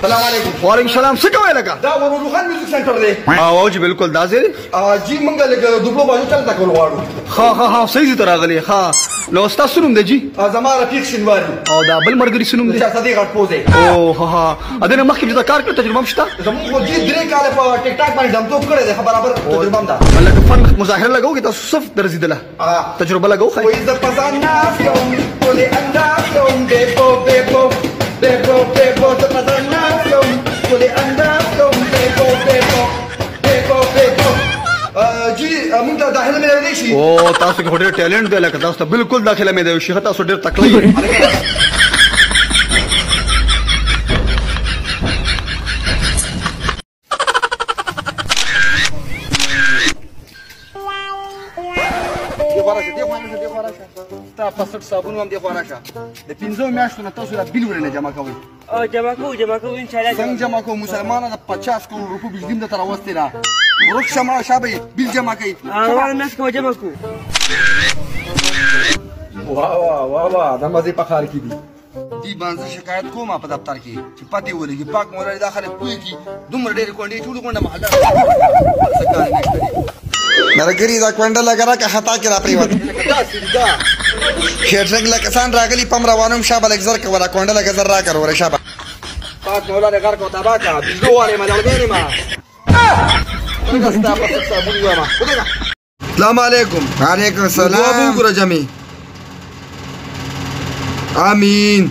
السلام علیکم. وعلیکم السلام. څه کوی لکه دا ورور خان میوزیک سنټر دی. او جی بالکل دا ځای جی موږ لکه دوبلو باندې چل تکول غواړو. ها صحیح ته راغلی. ها نو تاسو نوم دی جی؟ زما رفیق شینواری. او دا بل مرګري سنوم دی؟ چا صدیق اټپوزه. او ها اذن مخکې چې دا کار کړ تجربه مشته؟ زموږ خو جی درې کال په ټیک ټاک باندې دمتوب کړی دی. برابر تجربه هم ده. لکه فن مظاهره لګو کې تاسو صف درځیدله تجربه لګو خو وې ز پزان ناس کوم ولې انداز کوم بیپو ز پزان ناس کوم ولې انداز کوم بیپو جی موږ ته داخله مې دی شي. او تاسو کې ډېر ټیلنټ دی لکه تاسو ته بالکل داخله مې دی شي. تاسو ډېر تکلیف تا پسټ صابون هم دی خو راشه. د 15 میاشتو نه تاسو دا بیل ورنه جمع کوئ. جمع کوو ان شاء الله. څنګه جمع کوو؟ مسلمانانو د 50 کروڑ روپو بجلی د تر واستې را ورک شمه شابه بیل جمع کوي. روان ناس کوو جمع کوو. واه دا مزه په خار کې دي. دی باندې شکایت کومه په دفتر کې چې پاتې ولګي پاک مولای داخله کوی کی دومره ډېر کونډې ټول کونډه محله څنګه نه کوي. مرګري دا کونډه لګرا که خطا کې را پریوت. شیرنګ لکسان راغلی پم روانم شابه لګزر کولا کونډه لګزر را کرو ور شابه پاک مولا لګر کو تبا کا بيزو واره ما دلګې ما څنګه تاسو صابون وما. السلام علیکم. وعلیکم السلام. ابو ګره جمی امين.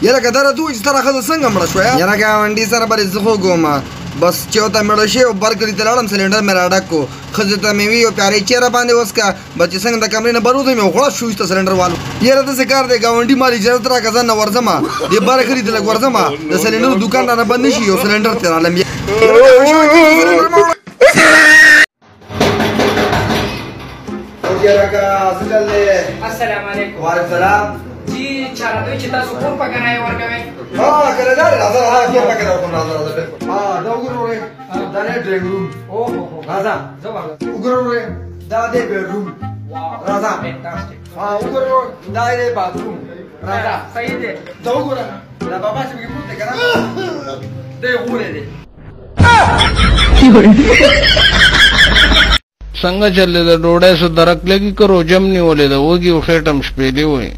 یره کدار دوی ستاره خزه څنګه مړ شو؟ یره گاونډي سره بل زخه ګوما بس چوتا مړ شي او برګری تلاړم سلندر مې راډکو خزه ته مې وی او پیاري چیرې باندې وسکا بچ څنګه د کمرې نه بروته مې غوړ شو ست سلندر والو. یره د سکار دی گاونډي مال اجازه را کزن نه ورزما دی برګری تل ورزما د سلندر دکان نه بند شي او سلندر تر عالم. السلام علیکم. وعلیکم السلام. جی چاره دوی چې تاسو کوم پکنای ورکوي؟ کله دا راځه کې پکې راځه بالکل. دا وګورئ دا نه ډرینګ روم. اوه راځه وګورئ دا دې بیډروم. راځه وګورئ دا دې باتروم. راځه صحیح دی. دا وګورئ دا بابا چې موږ پورته کړه دې غوړې دې څنګه چلے دا ډوډۍ سو درک لګي کرو جم نیولې دا وږي او خېټم شپېلې وې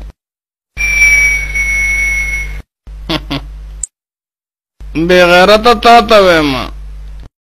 بے غیرته تا ته وایم